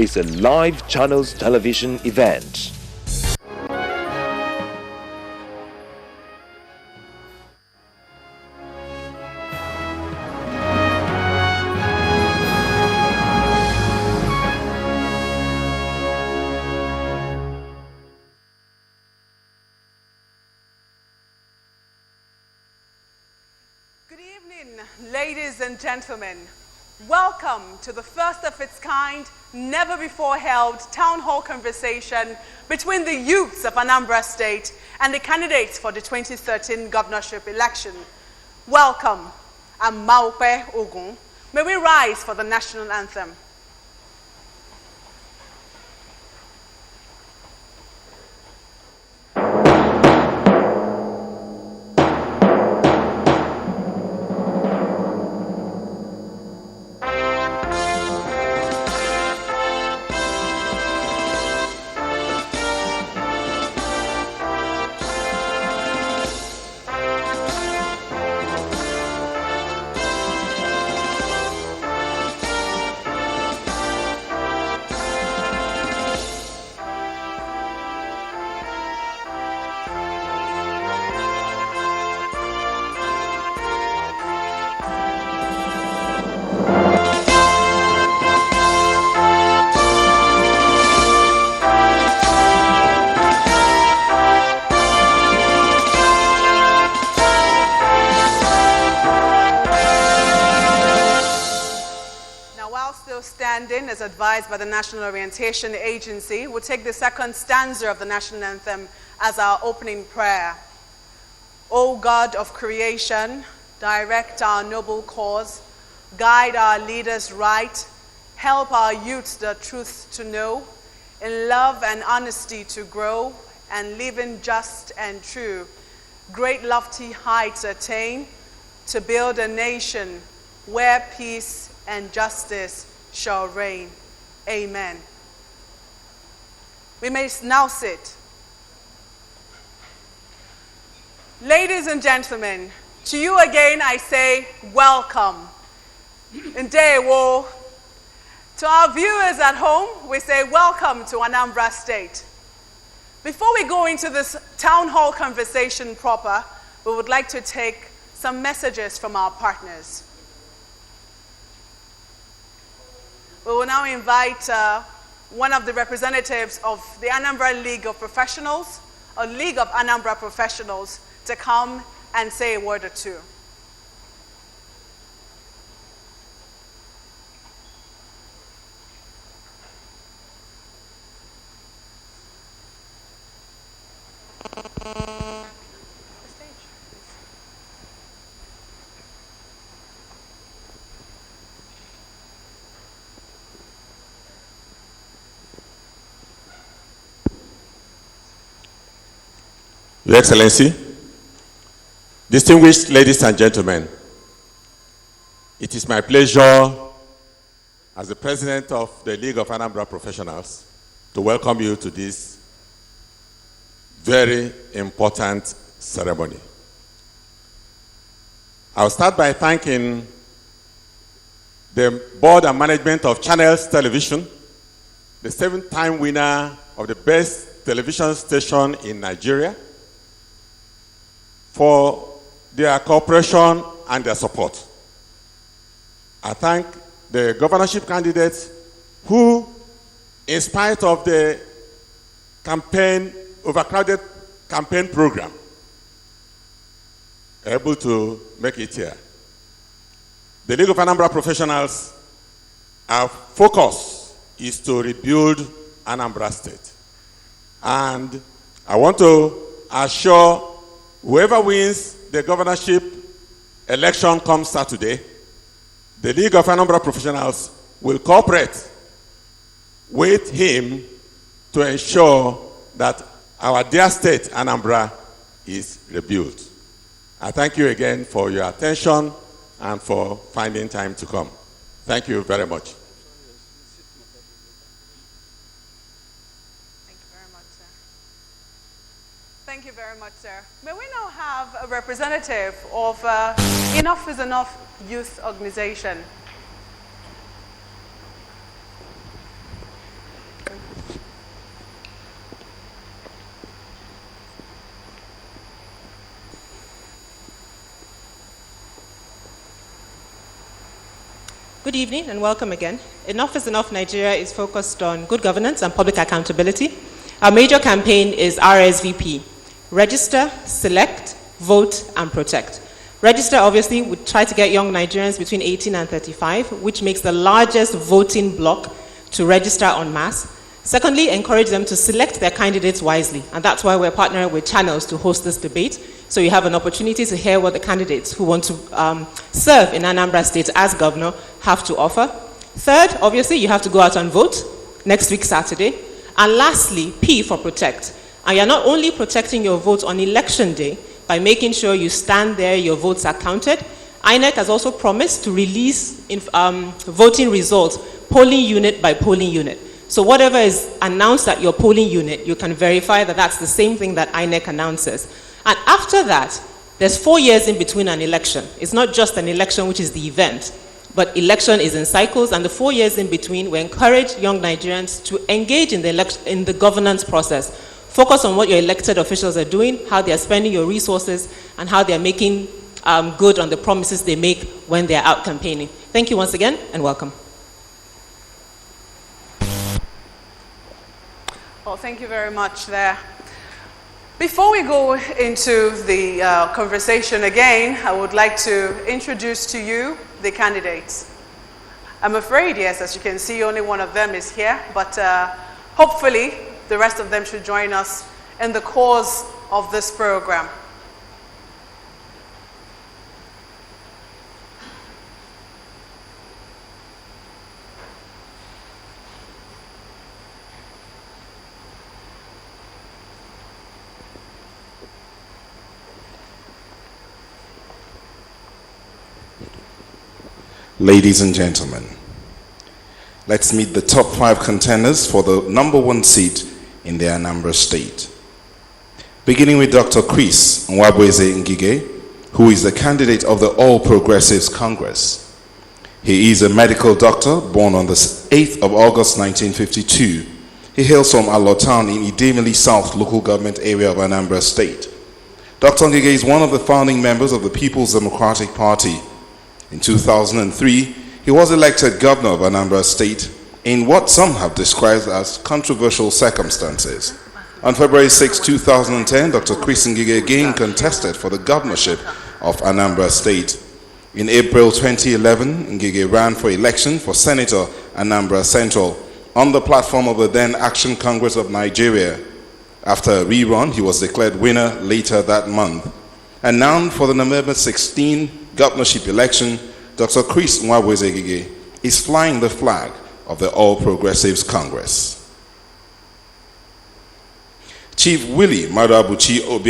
is a live channels television event. Good evening, ladies and gentlemen. Welcome to the first of its kind, never before held town hall conversation between the youths of Anambra State and the candidates for the 2013 governorship election. Welcome, I'm Maupe Ogun. May we rise for the national anthem. Standing as advised by the National Orientation Agency, we'll take the second stanza of the national anthem as our opening prayer. O God of creation, direct our noble cause, guide our leaders right, help our youths the truth to know, in love and honesty to grow, and living just and true, great lofty heights attain, to build a nation where peace and justice shall reign. Amen. We may now sit. Ladies and gentlemen, to you again I say welcome. Ndewo. To our viewers at home, we say welcome to Anambra State. Before we go into this town hall conversation proper, we would like to take some messages from our partners. We will now invite one of the representatives of the Anambra League of Professionals, or League of Anambra Professionals, to come and say a word or two. Your Excellency, distinguished ladies and gentlemen, it is my pleasure as the President of the League of Anambra Professionals to welcome you to this very important ceremony. I'll start by thanking the board and management of Channels Television, the 7th-time winner of the best television station in Nigeria, for their cooperation and their support. I thank the governorship candidates who, in spite of the overcrowded campaign program, are able to make it here. The League of Anambra Professionals, our focus is to rebuild Anambra State. And I want to assure whoever wins the governorship election come Saturday, the League of Anambra Professionals will cooperate with him to ensure that our dear state, Anambra, is rebuilt. I thank you again for your attention and for finding time to come. Thank you very much. Thank you very much, sir. May we now have a representative of Enough is Enough Youth Organization. Good evening and welcome again. Enough is Enough Nigeria is focused on good governance and public accountability. Our major campaign is RSVP: register, select, vote, and protect. Register, obviously, would try to get young Nigerians between 18 and 35, which makes the largest voting bloc to register en masse. Secondly, encourage them to select their candidates wisely, and that's why we're partnering with channels to host this debate, so you have an opportunity to hear what the candidates who want to serve in Anambra State as governor have to offer. Third, obviously, you have to go out and vote next week, Saturday. And lastly, P for protect. And you're not only protecting your vote on election day by making sure you stand there, your votes are counted. INEC has also promised to release voting results polling unit by polling unit. So whatever is announced at your polling unit, you can verify that that's the same thing that INEC announces. And after that, there's 4 years in between an election. It's not just an election, which is the event, but election is in cycles, and the 4 years in between, we encourage young Nigerians to engage in the governance process. Focus on what your elected officials are doing, how they are spending your resources, and how they are making good on the promises they make when they are out campaigning. Thank you once again, and welcome. Well, thank you very much there. Before we go into the conversation again, I would like to introduce to you the candidates. I'm afraid, yes, as you can see, only one of them is here, but hopefully the rest of them should join us in the course of this program. Ladies and gentlemen, let's meet the top 5 contenders for the #1 seat in the Anambra State. Beginning with Dr. Chris Nwabweze Ngige, who is the candidate of the All Progressives Congress. He is a medical doctor born on the 8th of August 1952. He hails from Alotown in Idemili South local government area of Anambra State. Dr. Ngige is one of the founding members of the People's Democratic Party. In 2003, he was elected governor of Anambra State in what some have described as controversial circumstances. On February 6, 2010, Dr. Chris Ngige again contested for the governorship of Anambra State. In April 2011, Ngige ran for election for Senator Anambra Central on the platform of the then Action Congress of Nigeria. After a rerun, he was declared winner later that month. And now for the November 16 governorship election, Dr. Chris Nwabweze Ngige is flying the flag of the All Progressives Congress. Chief Willie Madabuchi Obiang